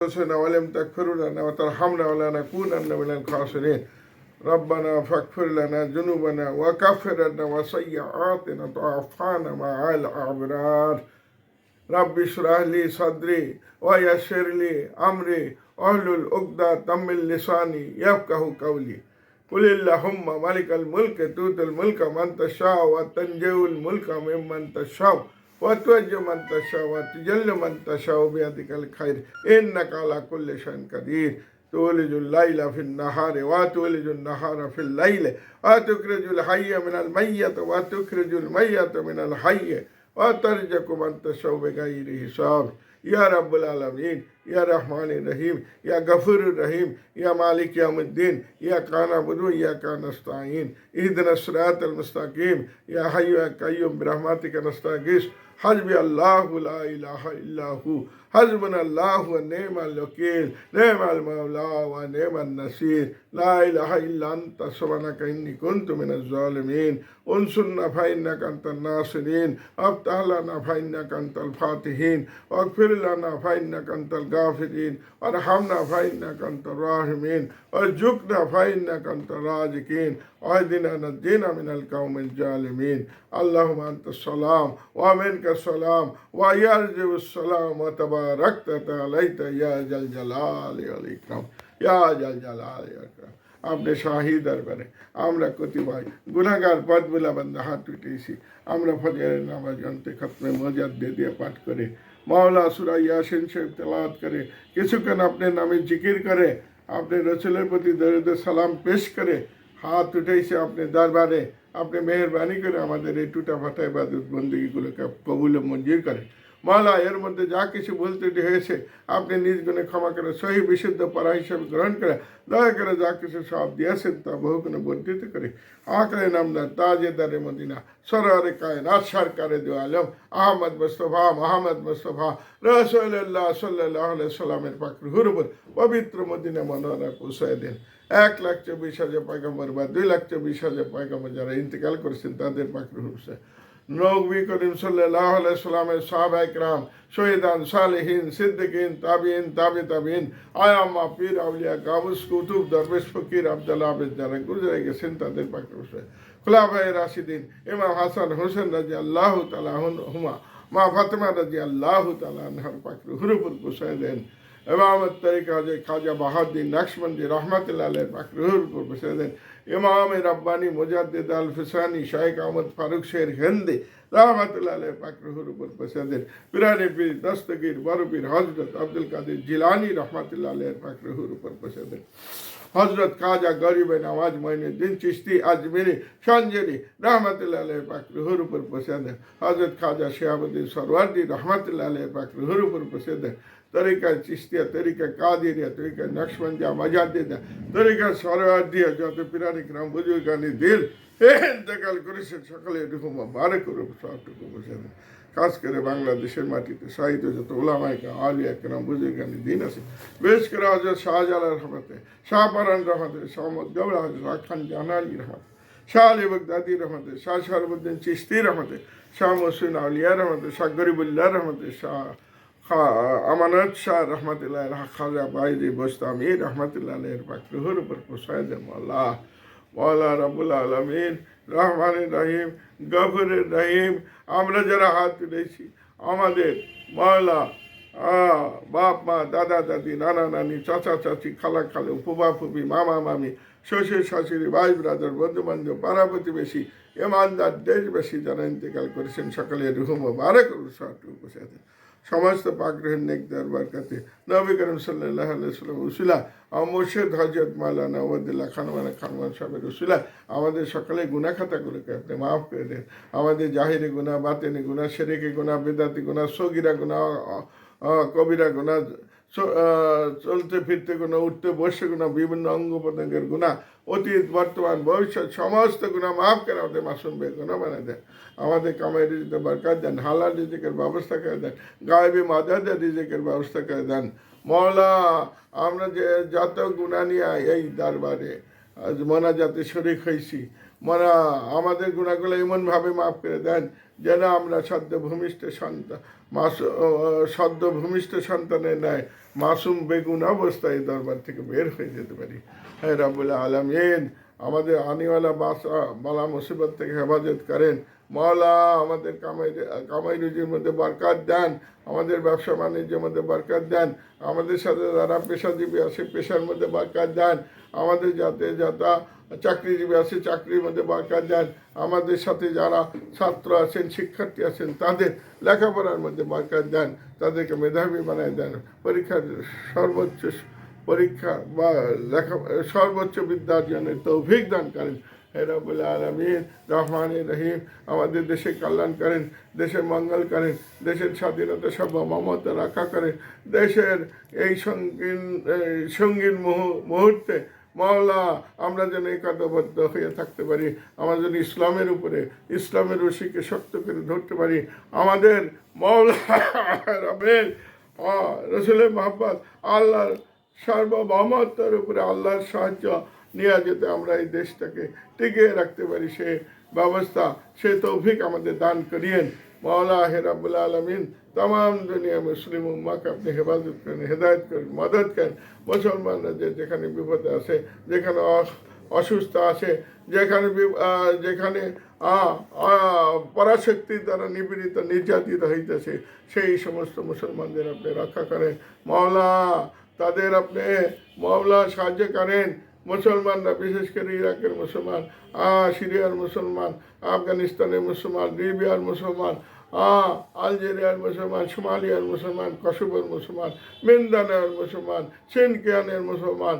ولم تغفر لنا وترحمنا ولنكونن من الخاسرين ربنا فاغفر لنا ذنوبنا وكفر عنا وسيئاتنا وتوفنا مع الأبرار رب اشرح لي صدري ويسر لي أمري واحلل عقدة من لساني يفقهوا قولي قل اللهم مالك الملك تؤتي الملك من تشاء وتنزع الملك ممن تشاء وتعز من تشاء وتذل من تشاء بيدك الخير إنك على كل شيء قدير تولج الليل في النهار وتولج النهار في الليل وتخرج الحي من الميت وتخرج الميت من الحي وترزق من تشاء بغير حساب يا رب العالمين يا رحمن الرحيم يا غفور الرحيم يا مالك يوم الدين يا كان نعبد وإياك نستعين اهدنا الصراط المستقيم يا حي يا قيوم برحمتك نستغيث حسبي الله لا إله إلا هو حسبنا الله ونعم الوكيل نعم المولى ونعم النصير لا إله إلا أنت سبحانك إني كنت من الظالمين انصرنا فإنك أنت الناصرين افتح لنا فإنك أنت الفاتحين واغفر لنا فإنك أنت الغافرين وارحمنا فإنك أنت الراحمين وارزقنا فإنك أنت الرازقين واهدنا نجينا من القوم الظالمين اللهم أنت السلام ومنك السلام ويرجو السلام وتباركت وتعاليت يا ذا الجلال والإكرام يا ذا الجلال والإكرام আপনি শাহী দরবারে আমরা কতিপয় গুনাহগার পদবেলা বান্দা হাত উঠেছি আমরা ফজরের নামাজ অন্তে খতমে মোজাদ্দে দিয়ে পাঠ করে মাওলা সূরা ইয়াসিন শরীফ তেলাওয়াত করে কিছুক্ষণ আপনার নামে জিকির করে আপনি রসুলের প্রতি দরুদ সালাম পেশ করে হাত উঠেছে আপনি দরবারে আপনি মেহেরবানি করে আমাদের এই টুটা ফাটা ইবাদত বন্দেগীগুলোকে কবুল ও মঞ্জুর করে মাওলা এর মধ্যে যা কিছু বলতে হয়েছে আপনি নিজ গুণে ক্ষমা করে সহি বিশুদ্ধ পড়া হিসাবে গ্রহণ করে দয়া করে যা কিছু সব দিয়েছেন তা বহুগুণে বর্ধিত করে আঁকড়ে নামদার তাজেদারে মদিনা সরোয়ারে কায়নাত সরকারে দু আলম আহমদ মুস্তফা মোহাম্মদ মুস্তফা রাসূলুল্লাহ সাল্লাল্লাহু আলাইহি সাল্লামের পাক রুহুর উপর পবিত্র মদিনা মনোহরা পৌঁছায় দেন 1,24,000 পয়গম্বর বা 2,24,000 পয়গম্বর যারা ইন্তেকাল করেছেন তাদের পাক রুহুর উপর নবী করিম সাল্লাল্লাহু আলাইহি সাল্লামের সাহাবায়ে কিরাম শহীদান সালেহিন সিদ্দিকিন তাবিঈন তাবিঈন আয়াম্মা পীর আউলিয়া গাউস কুতুব দরবেশ ফকির আব্দুল্লাহ আবেদ যারা গুজরে গেছেন তাদের পাক রসুল খুলাফায়ে রাশিদিন ইমাম হাসান হোসেন রাদিয়াল্লাহু তাআলা হুমা মা ফাতেমা রাদিয়াল্লাহু তাআলা আনহার পাক রুহুর উপর পৌঁছায় দেন ইমামত তরিকা যে খাজা বাহাউদ্দিন নকশবন্দি রহমাতুল্লাহ আলাইহি পাক রুহুর উপর পৌঁছায় দেন ইমাম রব্বানি মুজাদ্দিদ আল ফিসানি শাইখ আহমদ ফারুক শের হিন্দি রহমাতুল্লাহ আলাইহি পাক রুহুর উপর পৌঁছায় দেন পিরানে পীর দস্তগীর বড় পীর হযরত আব্দুল কাদের জিলানী রহমাতুল্লাহ আলাইহি পাক রুহুর উপর পৌঁছায় দেন হযরত খাজা গরিব নওয়াজ মঈনুদ্দিন চিশতি আজমেরি সঞ্জরি রহমাতুল্লাহ আলাইহি পাক রুহুর উপর পৌঁছায় দেন হযরত খাজা শিহাবুদ্দিন সরওয়ার্দী রহমাতুল্লাহ আলাইহি পাক রুহুর উপর পৌঁছায় দেন তরিকা চিশতিয়া তরিকা কাদিরিয়া তরিকা নকশবন্দিয়া মাজাদ্দিদা তরিকা সরওয়ার্দিয়া যত পিরানি কিরাম বুজুর্গানি দিল ইন্তেকাল করেছেন সকলে রুহুম মুবারক রূপ সবটুকু বসে দেন খাস করে বাংলাদেশের মাটিতে শহীদ যত ওলামায়ে আলিয়া কিরাম বুজুর্গানি দিন আছে বেশ করে হযরত শাহজালাল রহমতে শাহপরান রহমতে শাহমদ গৌরা হযরত খান জানালি রহমতে শাহ আলী বাগদাদি রহমতে শাহ শরফুদ্দিন চিশতি রহমতে শাহ মুহসিন আউলিয়া রহমতে শাহ গরিবুল্লাহ রহমতে শাহ আমানত শাহ রহমতুল্লাহ খাজা বাইজি বোস্তামি রহমতুল্লাহ আলাইহির পাক রুহুর উপর পৌঁছায় দেন মওলা রব্বুল আলামিন রহমানির রহিম গফুরের রহিম আমরা যারা হাত তুলেছি আমাদের মওলা বাপ মা দাদা দাদি নানা নানি চাচা চাচি খালা খালু ফুবা ফুবি মামা মামি শ্বশুর শাশুড়ি ভাই ব্রাদার বন্ধু বান্ধব পাড়া প্রতিবেশী ইমানদার দেশবাসী যারা ইন্তেকাল করেছেন সকলের রুহ মুবারক সবটুকু পৌঁছায় দেন সমস্ত পাকগ্রহের নেক দরবার কাতে নবী করিম সাল্লাল্লাহু আলাইহি ওয়াসাল্লাম উসিলা মুর্শিদ হযরত মাওলানা ওয়াদুল্লাহ খানওয়ালা সাহেবের উসিলা আমাদের সকলে গুনাহ খাতাগুলোকে আপনি মাফ করে দেন আমাদের জাহিরি গুনাহ বাতিনি গুনাহ শিরকি গুনাহ বিদআতি গুনাহ সগীরা গুনাহ কবিরা গুনাহ চলতে ফিরতে গুনাহ উঠতে বসে গুনাহ বিভিন্ন অঙ্গ প্রত্যঙ্গের গুনাহ অতীত বর্তমান ভবিষ্যৎ সমস্ত গুনাহ মাফ করে আমাদের মাসুম বেগুনাহ বানায় দেন আমাদের কামাই রিজিকে বরকত দেন হালাল রিজিকের ব্যবস্থা করে দেন গায়েবী মাদাদের রিজিকের ব্যবস্থা করে দেন মওলা আমরা যে যত গুনাহ নিয়ে এই দরবারে আজ মোনাজাতে শরীক হয়েছি মনা আমাদের গুনাহগুলো এমনভাবে মাফ করে দেন যেন আমরা সদ্য ভূমিষ্ঠ সন্তানের ন্যায় মাসুম বেগুন অবস্থায় দরবার থেকে বের হয়ে যেতে পারি। হ্যাঁ রাব্বুল আলামিন, আমাদের আনিওয়ালা বালা মুসিবত থেকে হেফাজত করেন। মওলা আমাদের কামাই রুজির মধ্যে বরকত দেন, আমাদের ব্যবসা বাণিজ্যের মধ্যে বরকত দেন, আমাদের সাথে যারা পেশাজীবী আছে পেশার মধ্যে বরকত দেন, আমাদের যাতে যারা চাকরিজীবী আছে চাকরির মধ্যে বরকত দেন, আমাদের সাথে যারা ছাত্র আছেন শিক্ষার্থী আছেন তাদের লেখাপড়ার মধ্যে বরকত দেন, তাদেরকে মেধাবী বানায় দেন, পরীক্ষার সর্বোচ্চ পরীক্ষা বা সর্বোচ্চ বিদ্যার্জনের তৌফিক দান করেন। হে রব্বুল আলামিন, রহমান রহিম, আমাদের দেশে কল্যাণ করেন, দেশের মঙ্গল করেন, দেশের স্বাধীনতা সার্বভৌমত্ব রক্ষা করেন। দেশের এই সঙ্গীন মুহূর্তে মওলা আমরা যেন একতাবদ্ধ হয়ে থাকতে পারি, আমরা যেন ইসলামের উপরে ইসলামের রশিকে শক্ত করে ধরতে পারি। আমাদের মওলা রবের রসুলের মহব্বত, আল্লাহর সার্বভৌমত্বের উপরে আল্লাহর সাহায্য নিয়ে যেতে আমরা এই দেশটাকে টিকিয়ে রাখতে পারি, সে ব্যবস্থা সে তৌফিক আমাদের দান করিয়েন। মওলা হে রাব্বুল আলামিন, तमाम दुनिया मुस्लिम उम्मा के अपनी हिफाजत करें, हिदायत करें, मदद करें। मुसलमानরা যেখানে বিপদে আছে, যেখানে অসুস্থ আছে, যেখানে পরাশক্তি দ্বারা নিপীড়িত নির্যাতিত হইতেছে, সেই সমস্ত মুসলমানদের আপনি রক্ষা করেন। মওলা তাদের আপনি মওলা সাহায্য করেন। মুসলমানরা বিশেষ করে ইরাকের মুসলমান, সিরিয়ার মুসলমান, আফগানিস্তানের মুসলমান, লিবিয়ার মুসলমান, আলজেরিয়ার মুসলমান, সোমালিয়ার মুসলমান, কসোভোর মুসলমান, মিন্দানের মুসলমান, সিনকিয়ানের মুসলমান,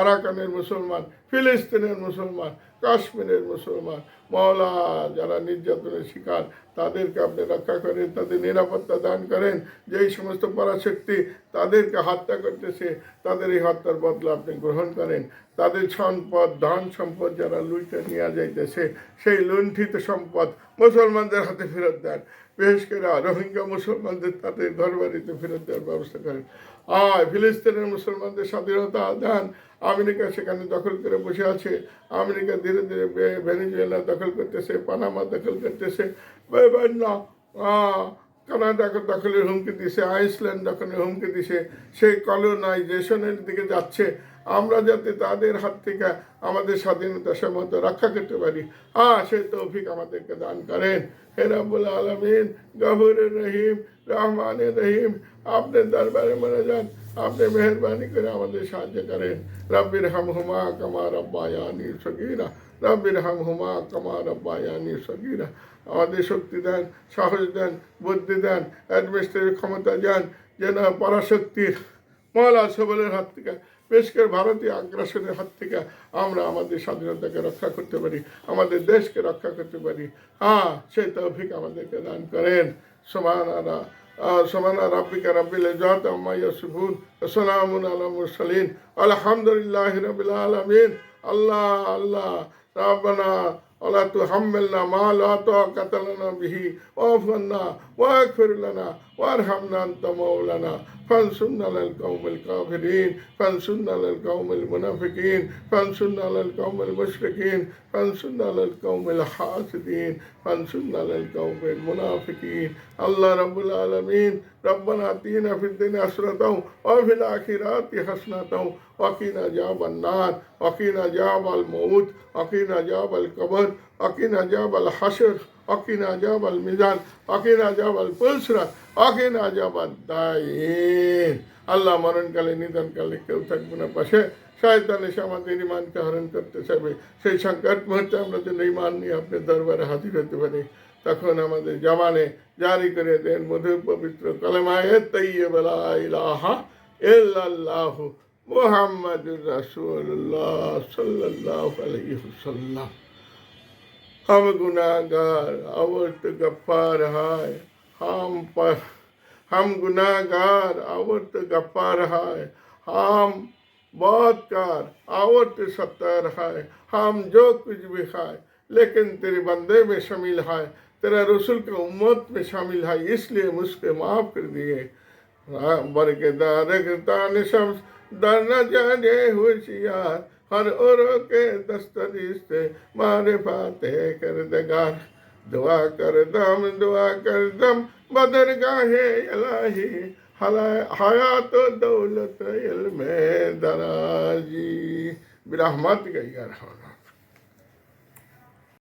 আরাকানের মুসলমান, ফিলিস্তিনের মুসলমান, কাশ্মীরের মুসলমান, মওলা যারা নির্যাতনের শিকার তাদেরকে আপনি রক্ষা করেন, তাদের নিরাপত্তা দান করেন। যেই সমস্ত পরাশক্তি তাদেরকে হত্যা করতেছে তাদের এই হত্যার বদলা আপনি গ্রহণ করেন। তাদের সম্পদ ধন সম্পদ যারা লুইটা নিয়ে যাইতেছে সেই লুণ্ঠিত সম্পদ মুসলমানদের হাতে ফেরত দেন। বিশেষ করে রোহিঙ্গা মুসলমানদের তাদের ঘরবাড়িতে ফেরত দেওয়ার ব্যবস্থা করেন। ফিলিস্তিনের মুসলমানদের স্বাধীনতা দেন। আমেরিকা সেখানে দখল করে বসে আছে। আমেরিকা ধীরে ধীরে ভেনেজুয়েলা দখল করতেছে, পানামা দখল করতেছে, বিভিন্ন কানাডা দখলের হুমকি দিছে, আইসল্যান্ড দখলের হুমকি দিছে, সেই কলোনাইজেশনের দিকে যাচ্ছে। আমরা যাতে তাদের হাত থেকে আমাদের স্বাধীনতা সমত রক্ষা করতে পারি, সেই তৌফিক আমাদেরকে দান করেন। হে রব্বুল আলামিন, গফুরুর রহিম, রহমানুর রহিম, আপনার দরবারে মনে যান, আপনি মেহরবানি করে আমাদের সাহায্য করেন। রব্বির হামহুমা কামা রব্বায়ানি সগীরা, রব্বির হামহুমা কামা রব্বায়ানি সগীরা। আমাদের শক্তি দেন, সাহস দেন, বুদ্ধি দেন, অ্যাডমিনিস্ট্রেটিভ ক্ষমতা দেন, যেন পরাশক্তির মওলা সবলের হাত থেকে, বিশেষ করে ভারতীয় আগ্রাসনের হাত থেকে আমরা আমাদের স্বাধীনতাকে রক্ষা করতে পারি, আমাদের দেশকে রক্ষা করতে পারি। সেই তৌফিক আমাদেরকে দান করেন। সুবহানা রাব্বিকা রাব্বিল ইজ্জাতি আম্মা ইয়াসিফুন ওয়া সালামুন আলাল মুরসালিন আলহামদুলিল্লাহি রাব্বিল আলামিন। আল্লাহ আল্লাহ রাব্বানা ولا تحملنا ما لا طاقة لنا به واعف عنا واغفر لنا وارحمنا أنت مولانا فانصرنا على القوم الكافرين فانصرنا على القوم المنافقين فانصرنا على القوم المشركين فانصرنا على القوم الحاسدين فانصرنا على القوم المنافقين. الله رب العالمين، ربنا آتنا في الدنيا حسنة وفي الآخرة حسنة وقنا عذاب النار وقنا عذاب الموت وقنا عذاب القبر وقنا عذاب الحشر وقنا عذاب الميزان وقنا عذاب البصرة وقنا عذاب الدين. আল্লাহ মরণকালে নিধনকালে কেউ থাকবে না পাশে, শয়তান এসে আমাদের ইমানকে হরণ করতে চাইবে। সেই সংকট মুহূর্তে আমরা যেন ইমান নিয়ে আপনার দরবারে হাজির হতে পারি, তখন আমাদের জবানে জারি করে দেন মধুর পবিত্র কালেমায়ে তাইয়্যিবা লা ইলাহা ইল্লাল্লাহু মুহাম্মাদুর রাসূলুল্লাহ সাল্লাল্লাহু আলাইহি ওয়াসাল্লাম। हम गुनाहगार अवर्त गफ्फार है, हम गुनाहगार अवर्त गफ्फार है, हम बहुत कार अवर्त सत्तर है, हम जो कुछ भी है लेकिन तेरे बंदे में शामिल है, तेरा रसूल के उम्मत में शामिल है, इसलिए मुझको माफ़ कर दिए। बरकदार सब दर न जाने होशियार हर और के दस्तरीस्ते मारे फाते कर दगार दुआ कर दम बदर गाहे इलाही हयात दौलत इल्म दराजी बिरहमत गई यार।